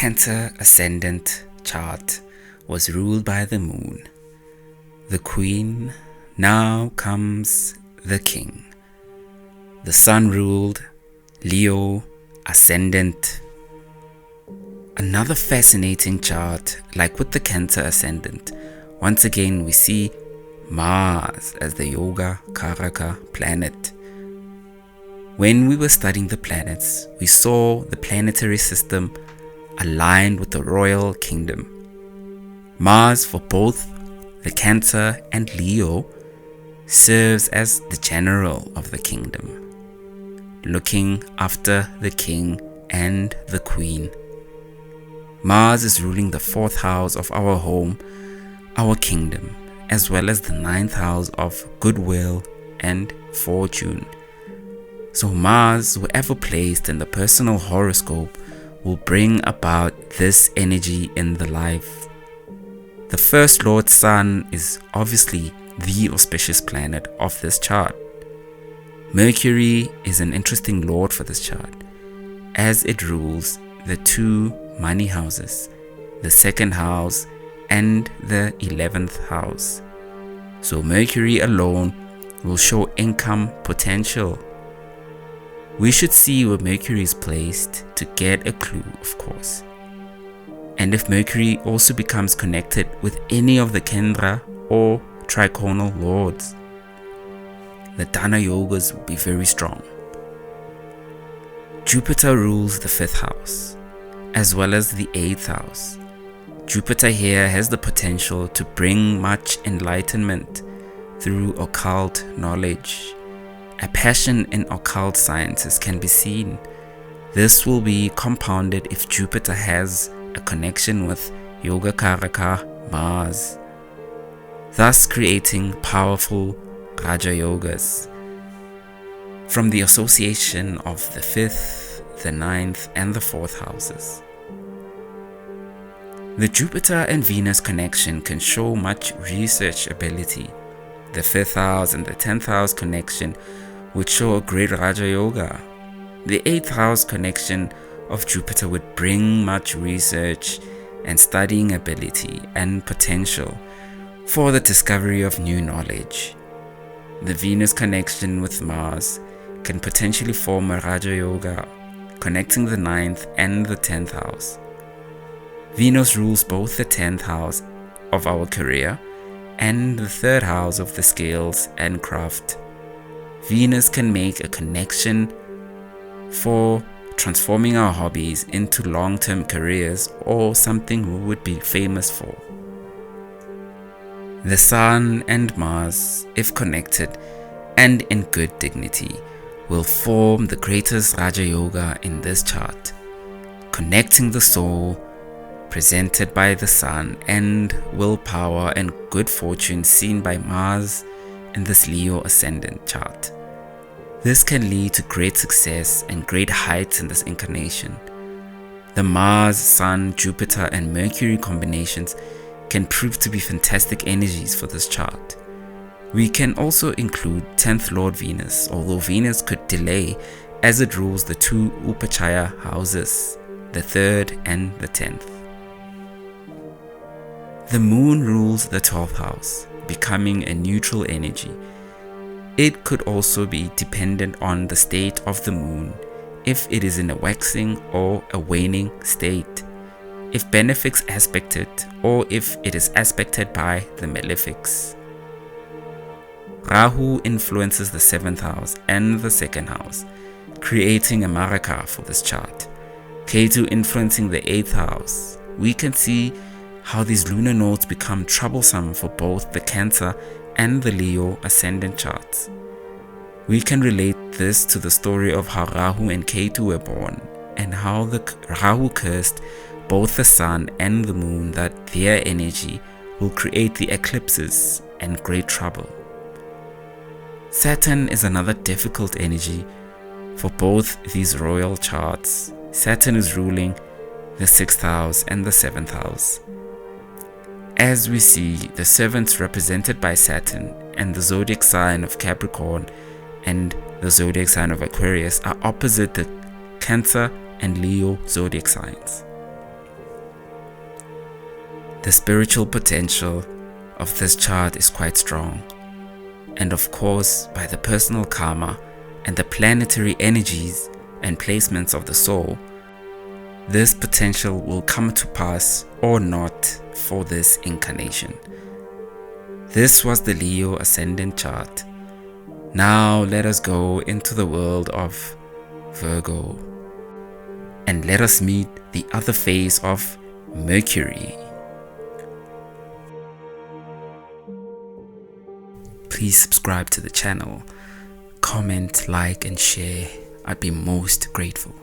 Cancer Ascendant chart was ruled by the moon, the queen. Now comes the king. The sun ruled Leo Ascendant. Another fascinating chart, like with the Cancer Ascendant. Once again, we see Mars as the Yoga Karaka planet. When we were studying the planets, we saw the planetary system aligned with the royal kingdom. Mars, for both the Cancer and Leo, serves as the general of the kingdom, looking after the king and the queen. Mars is ruling the 4th house of our home, our kingdom, as well as the 9th house of goodwill and fortune. So Mars, wherever placed in the personal horoscope, will bring about this energy in the life. The first lord sun is obviously the auspicious planet of this chart. Mercury is an interesting lord for this chart, as it rules the 2 money houses, the 2nd house and the 11th house. So Mercury alone will show income potential. We should see where Mercury is placed to get a clue, of course. And if Mercury also becomes connected with any of the Kendra or triconal lords, the Dana yogas will be very strong. Jupiter rules the 5th house, as well as the 8th house. Jupiter here has the potential to bring much enlightenment through occult knowledge. A passion in occult sciences can be seen. This will be compounded if Jupiter has a connection with Yoga Karaka Mars, thus creating powerful Raja Yogas. From the association of the 5th, the 9th and the 4th houses. The Jupiter and Venus connection can show much research ability. The 5th house and the 10th house connection would show a great Raja Yoga. The 8th house connection of Jupiter would bring much research and studying ability and potential for the discovery of new knowledge. The Venus connection with Mars can potentially form a Raja Yoga, connecting the 9th and the 10th house. Venus rules both the 10th house of our career and the 3rd house of the scales and craft. Venus can make a connection for transforming our hobbies into long-term careers or something we would be famous for. The Sun and Mars, if connected and in good dignity, will form the greatest Raja Yoga in this chart, connecting the soul presented by the Sun and willpower and good fortune seen by Mars in this Leo Ascendant chart. This can lead to great success and great heights in this incarnation. The Mars, Sun, Jupiter and Mercury combinations can prove to be fantastic energies for this chart. We can also include 10th Lord Venus, although Venus could delay as it rules the 2 Upachaya houses, the 3rd and the 10th. The Moon rules the 12th house, becoming a neutral energy. It could also be dependent on the state of the Moon, if it is in a waxing or a waning state, if benefics aspected or if it is aspected by the malefics. Rahu influences the 7th house and the 2nd house, creating a maraka for this chart. Ketu influencing the 8th house. We can see how these lunar nodes become troublesome for both the Cancer and the Leo Ascendant charts. We can relate this to the story of how Rahu and Ketu were born and how the Rahu cursed both the Sun and the Moon, that their energy will create the eclipses and great trouble. Saturn is another difficult energy for both these royal charts. Saturn is ruling the 6th house and the 7th house. As we see, the servants represented by Saturn and the zodiac sign of Capricorn and the zodiac sign of Aquarius are opposite the Cancer and Leo zodiac signs. The spiritual potential of this chart is quite strong, and of course by the personal karma and the planetary energies and placements of the soul, this potential will come to pass or not for this incarnation. This was the Leo Ascendant chart. Now let us go into the world of Virgo, and let us meet the other phase of Mercury. Please subscribe to the channel, comment, like and share. I'd be most grateful.